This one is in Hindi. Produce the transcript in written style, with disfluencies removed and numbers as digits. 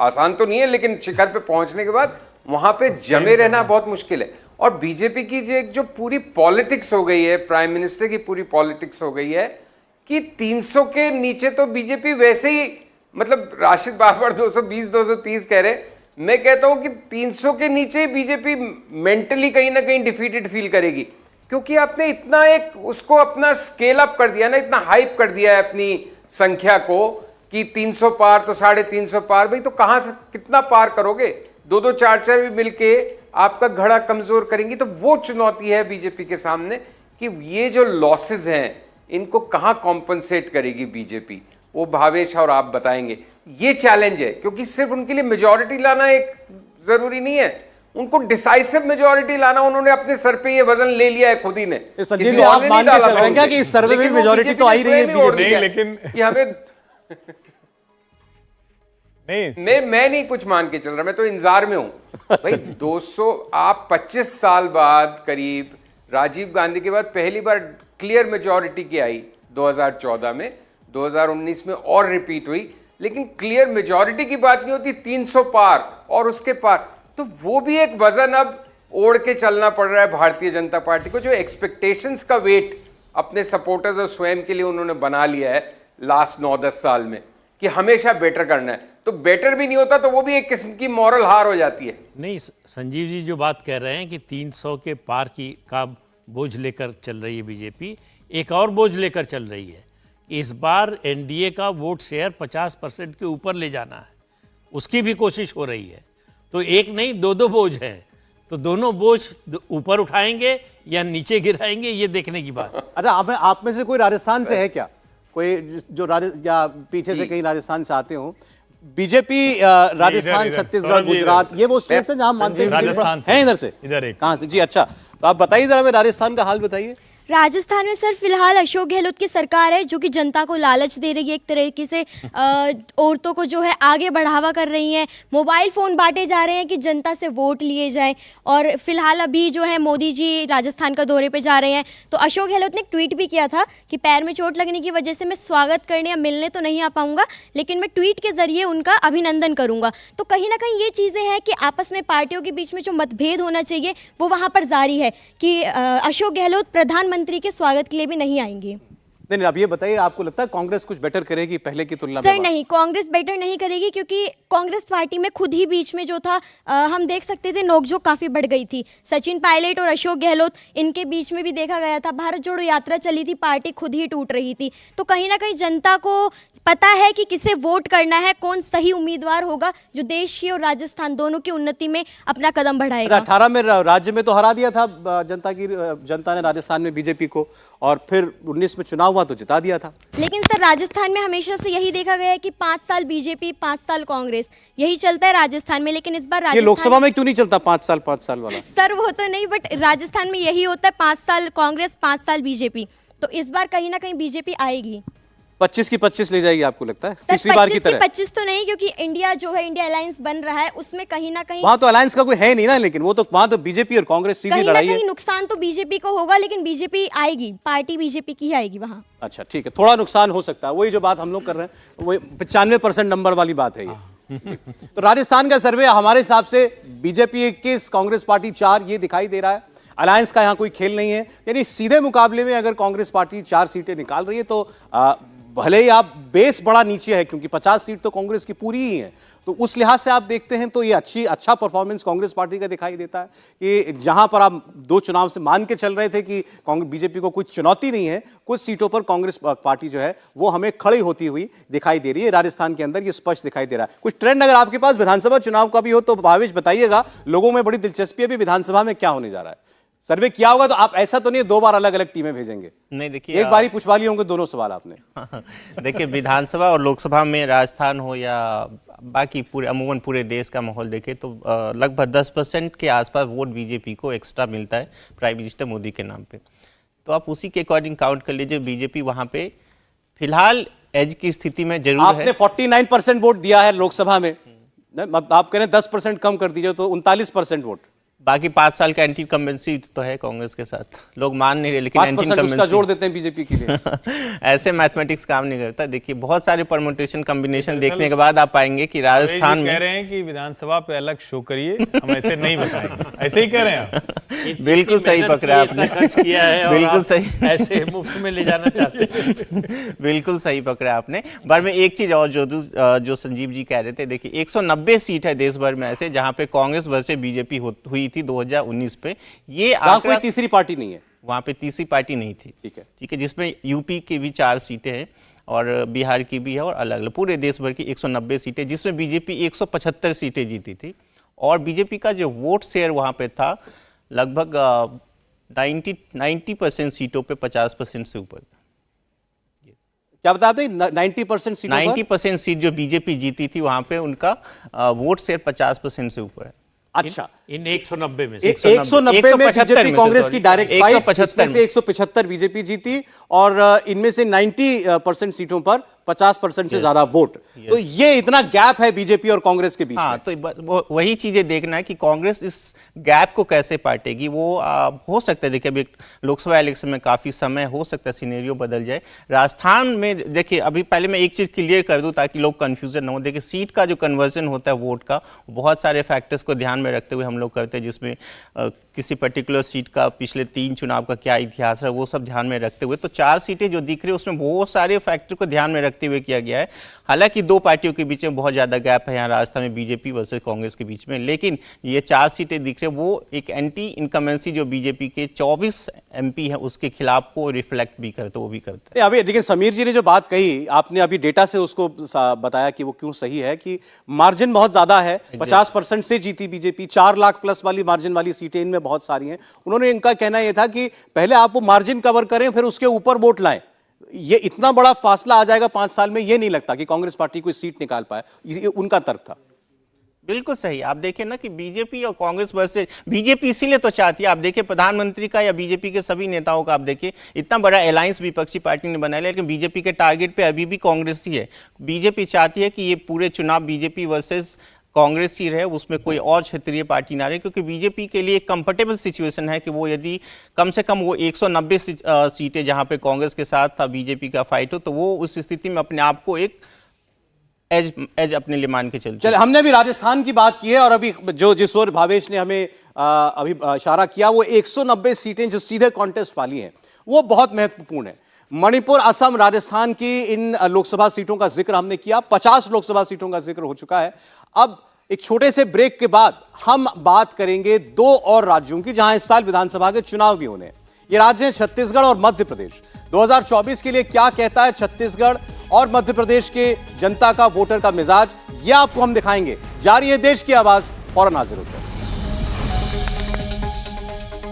आसान तो नहीं है, लेकिन शिखर पे पहुंचने के बाद वहां पे जमे रहना बहुत मुश्किल है। और बीजेपी की जो पूरी पॉलिटिक्स हो गई है, प्राइम मिनिस्टर की पूरी पॉलिटिक्स हो गई है कि 300 के नीचे तो बीजेपी वैसे ही, मतलब राशिद बार 220 230 कह रहे, मैं कहता हूं कि 300 के नीचे ही बीजेपी मेंटली कहीं ना कहीं डिफीटेड फील करेगी, क्योंकि आपने इतना एक उसको अपना स्केल अप कर दिया ना, इतना हाइप कर दिया है अपनी संख्या को कि 300 पार तो 350 पार, भाई तो कहां से कितना पार करोगे? 2-2 4-4 भी मिलके आपका घड़ा कमजोर करेंगी। तो वो चुनौती है बीजेपी के सामने कि ये जो लॉसेज हैं इनको कहां कॉम्पनसेट करेगी बीजेपी, वो भावेश और आप बताएंगे। ये चैलेंज है, क्योंकि सिर्फ उनके लिए मेजॉरिटी लाना एक जरूरी नहीं है, उनको डिसाइसिव मेजॉरिटी लाना, उन्होंने अपने सर पे ये वजन ले लिया है खुद ही ने। संजीव जी, आप मान के चल रहे हैं क्या कि इस सर्वे में मेजॉरिटी तो आ ही रही है नहीं, लेकिन ये हमें नहीं, मैं नहीं कुछ मान के चल रहा, मैं तो इंतजार में हूं भाई। 200 आप 25 साल बाद करीब, राजीव गांधी के बाद पहली बार क्लियर मेजॉरिटी की आई 2014 में, 2019 में और रिपीट हुई, लेकिन क्लियर मेजॉरिटी की बात नहीं होती, 300 पार और उसके पार। तो वो भी एक वजन अब ओढ़ के चलना पड़ रहा है भारतीय जनता पार्टी को, जो एक्सपेक्टेशंस का वेट अपने सपोर्टर्स और स्वयं के लिए उन्होंने बना लिया है लास्ट 9-10 साल में कि हमेशा बेटर करना है। तो बेटर भी नहीं होता तो वो भी एक किस्म की मॉरल हार हो जाती है। नहीं, संजीव जी जो बात कह रहे हैं कि 300 के पार का बोझ लेकर चल रही है बीजेपी, एक और बोझ लेकर चल रही है। इस बार एनडीए का वोट शेयर 50% के ऊपर ले जाना है, उसकी भी कोशिश हो रही है। तो एक नहीं, दो बोझ हैं, तो दोनों बोझ ऊपर उठाएंगे या नीचे गिराएंगे, ये देखने की बात। अच्छा, आप में से कोई राजस्थान से है क्या? कोई जो या पीछे से कहीं राजस्थान से आते हो? बीजेपी राजस्थान, छत्तीसगढ़, गुजरात, ये वो स्टेट्स हैं जहां मानते हैं इधर से, कहां से? जी अच्छा, तो आप बताइए जरा, हमें राजस्थान का हाल बताइए। राजस्थान में सर फिलहाल अशोक गहलोत की सरकार है, जो कि जनता को लालच दे रही है, एक तरीके से औरतों को जो है आगे बढ़ावा कर रही हैं। मोबाइल फ़ोन बांटे जा रहे हैं कि जनता से वोट लिए जाएं। और फिलहाल अभी जो है मोदी जी राजस्थान का दौरे पे जा रहे हैं, तो अशोक गहलोत ने एक ट्वीट भी किया था कि पैर में चोट लगने की वजह से मैं स्वागत करने या मिलने तो नहीं आ पाऊँगा, लेकिन मैं ट्वीट के ज़रिए उनका अभिनंदन करूँगा। तो कहीं ना कहीं ये चीज़ें हैं कि आपस में पार्टियों के बीच में जो मतभेद होना चाहिए वो वहाँ पर जारी है कि अशोक गहलोत प्रधानमंत्री के स्वागत के लिए भी नहीं आएंगे। नहीं, अब ये बताइए, आपको लगता है कांग्रेस कुछ बेटर करेगी पहले की तुलना में? सर नहीं, कांग्रेस बेटर नहीं करेगी, क्योंकि कांग्रेस पार्टी में खुद ही बीच में जो था हम देख सकते थे नोकझोंक काफ़ी बढ़ गई थी। सचिन पायलट और अशोक गहलोत, इनके बीच में भी देखा गया था, भारत जोड़ो यात्रा चली थी, पार्टी खुद ही टूट रही थी। तो कहीं ना कहीं जनता को पता है कि किसे वोट करना है, कौन सही उम्मीदवार होगा जो देश की और राजस्थान दोनों की उन्नति में अपना कदम बढ़ाएगा। 18 में राज्य में तो हरा दिया था जनता ने राजस्थान में बीजेपी को, और फिर 19 में चुनाव हुआ तो जिता दिया था। लेकिन सर राजस्थान में हमेशा से यही देखा गया है कि 5 साल बीजेपी 5 साल कांग्रेस, यही चलता है राजस्थान में। लेकिन इस बार ये लोकसभा में क्यों नहीं चलता 5 साल वाला? सर वो तो नहीं, बट राजस्थान में यही होता है, 5 साल कांग्रेस 5 साल बीजेपी। तो इस बार कहीं ना कहीं बीजेपी आएगी। 25 की 25 ले जाएगी आपको लगता है पिछली बार की तरह? 25 तो नहीं, क्योंकि इंडिया जो है, इंडिया अलायंस बन रहा है, उसमें कहीं ना कहीं वहां तो अलायंस का कोई है नहीं ना, लेकिन वो तो वहां तो बीजेपी और कांग्रेस सीधी लड़ाई है। कहीं नुकसान तो बीजेपी को होगा, लेकिन बीजेपी आएगी, पार्टी बीजेपी की ही आएगी वहां। अच्छा ठीक है, थोड़ा नुकसान हो सकता है, वही जो बात हम लोग कर रहे हैं, वही 95% नंबर वाली बात है ये। तो राजस्थान का सर्वे हमारे हिसाब से बीजेपी 21, कांग्रेस पार्टी 4, ये दिखाई दे रहा है। अलायंस का यहाँ कोई खेल नहीं है, यानी सीधे मुकाबले में अगर कांग्रेस पार्टी 4 सीटें निकाल रही है तो भले ही आप बेस बड़ा नीचे है, क्योंकि 50 सीट तो कांग्रेस की पूरी ही है, तो उस लिहाज से आप देखते हैं तो ये अच्छा परफॉर्मेंस कांग्रेस पार्टी का दिखाई देता है कि जहां पर आप 2 चुनाव से मान के चल रहे थे कि बीजेपी को कुछ चुनौती नहीं है, कुछ सीटों पर कांग्रेस पार्टी जो है वो हमें खड़ी होती हुई दिखाई दे रही है। राजस्थान के अंदर ये स्पष्ट दिखाई दे रहा है। कुछ ट्रेंड अगर आपके पास विधानसभा चुनाव का भी हो तो भावेश बताइएगा, लोगों में बड़ी दिलचस्पी है भी विधानसभा में क्या होने जा रहा है। सर्वे किया होगा तो आप ऐसा तो नहीं 2 बार अलग अलग टीमें भेजेंगे? नहीं, देखिए एक बार ही पूछवा लिए होंगे दोनों सवाल आपने। देखिए, विधानसभा और लोकसभा में राजस्थान हो या बाकी अमूमन पूरे देश का माहौल देखें तो लगभग 10% के आसपास वोट बीजेपी को एक्स्ट्रा मिलता है प्राइम मिनिस्टर मोदी के नाम पे। तो आप उसी के अकॉर्डिंग काउंट कर लीजिए, बीजेपी वहाँ पे फिलहाल एज की स्थिति में जरूर आपने 49% वोट दिया है लोकसभा में, आप कह रहे हैं 10% कम कर दीजिए तो 39% वोट। बाकी 5 साल का एंटी इनकम्बेंसी तो है कांग्रेस के साथ, लोग मान नहीं रहे, लेकिन 5% एंटी उसका इनकम्बेंसी जोड़ देते हैं बीजेपी के लिए। ऐसे मैथमेटिक्स काम नहीं करता। देखिए बहुत सारे परमुटेशन कॉम्बिनेशन देखने के बाद आप पाएंगे कि राजस्थान कह में रहे हैं कि विधानसभा पे अलग शो करिए, हम ऐसे नहीं बताएंगे, ऐसे ही कह रहे हैं आप। बिल्कुल सही पकड़ा आपने, खर्च किया है और बिल्कुल आप सही, ऐसे मुफ्त में ले जाना चाहते हैं। बिल्कुल सही पकड़ा आपने। पर मैं एक चीज और जो संजीव जी कह रहे थे, देखिए 190 सीट है देश भर में ऐसे जहां पे कांग्रेस वर्सेस बीजेपी हुई थी 2019 पे। ये वहां कोई आंकड़ा तीसरी पार्टी नहीं है। वहां पे तीसरी पार्टी नहीं थी, ठीक है, जिसमें यूपी की भी 4 सीटें हैं और बिहार की भी है और अलग अलग पूरे देश भर की 190 सीटें, जिसमें बीजेपी 175 सीटें जीती थी। और बीजेपी का जो वोट शेयर वहां पे था लगभग 90% सीटों पे 50% से ऊपर। क्या बताते हैं 90% सीटों पर? 90% सीट जो बीजेपी जीती थी वहां पे उनका वोट शेयर 50% से ऊपर है। अच्छा, इन 190 में से 190 में बीजेपी कांग्रेस की डायरेक्ट फाइट, 175 इसमें से 175 बीजेपी जीती और इनमें से 90% सीटों पर 50% से ज्यादा वोट। तो ये इतना गैप है बीजेपी और कांग्रेस के बीच हाँ, में। तो वही चीजें देखना है कि कांग्रेस इस गैप को कैसे पाटेगी। वो हो सकता है, देखिए अभी लोकसभा इलेक्शन में काफी समय, हो सकता है सिनेरियो बदल जाए। राजस्थान में देखिए, अभी पहले मैं एक चीज क्लियर कर दूं ताकि लोग कंफ्यूजन ना हो। देखिए सीट का जो कन्वर्जन होता है वोट का, बहुत सारे फैक्टर्स को ध्यान में रखते हुए हम लोग करते हैं, जिसमें किसी पर्टिकुलर सीट का पिछले 3 चुनाव का क्या इतिहास है वो सब ध्यान में रखते हुए। तो 4 सीटें जो दिख रही है उसमें बहुत सारे फैक्टर को ध्यान में रखते हुए किया गया है। हालांकि 2 पार्टियों के बीच में बहुत ज़्यादा गैप है यहाँ राजस्थान में, बीजेपी वर्सेस कांग्रेस के बीच में, लेकिन ये 4 सीटें दिख रही है वो एक एंटी इनकमेंसी जो बीजेपी के 24 MP है उसके खिलाफ को रिफ्लेक्ट भी करते, वो भी करते हैं। अभी देखिए समीर जी ने जो बात कही, आपने अभी डेटा से उसको बताया कि वो क्यों सही है, कि मार्जिन बहुत ज्यादा है। 50% से जीती बीजेपी, 4 लाख प्लस वाली मार्जिन वाली सीटें इनमें बहुत सारी हैं। उन्होंने, इनका कहना यह था कि पहले आप वो मार्जिन कवर करें फिर उसके ऊपर वोट लाएं। ये इतना बड़ा फासला आ जाएगा 5 साल में, ये नहीं लगता कि कांग्रेस पार्टी कोई सीट निकाल पाए, ये उनका तर्क था। बिल्कुल सही। आप देखें ना कि बीजेपी और कांग्रेस वर्सेस बीजेपी इसीलिए तो चाहती है, आप देखिए प्रधानमंत्री का या बीजेपी के सभी नेताओं का, आप देखिए इतना बड़ा अलायंस विपक्षी पार्टी ने बनाया, लेकिन बीजेपी के टारगेट पे अभी भी कांग्रेस ही है। बीजेपी चाहती है कि ये पूरे चुनाव बीजेपी वर्सेस कांग्रेस ही रहे, उसमें कोई और क्षेत्रीय पार्टी ना रहे, क्योंकि बीजेपी के लिए एक कंफर्टेबल सिचुएशन है कि वो यदि कम से कम वो 190 सीटें जहां पे कांग्रेस के साथ था बीजेपी का फाइट हो, तो वो उस स्थिति में अपने आप को एक एज अपने लिए मान के चलते। चले, हमने अभी राजस्थान की बात की है और अभी जो जिस ओर भावेश ने हमें अभी इशारा किया, वो 190 सीटें जो सीधे कॉन्टेस्ट वाली हैं वो बहुत महत्वपूर्ण है। मणिपुर, असम, राजस्थान की इन लोकसभा सीटों का जिक्र हमने किया, 50 लोकसभा सीटों का जिक्र हो चुका है। अब एक छोटे से ब्रेक के बाद हम बात करेंगे 2 और राज्यों की जहां इस साल विधानसभा के चुनाव भी होने हैं। ये राज्य हैं छत्तीसगढ़ और मध्य प्रदेश। 2024 के लिए क्या कहता है छत्तीसगढ़ और मध्य प्रदेश के जनता का, वोटर का मिजाज, यह आपको हम दिखाएंगे। जारी है देश की आवाज, फौरन हाजिर होते हैं।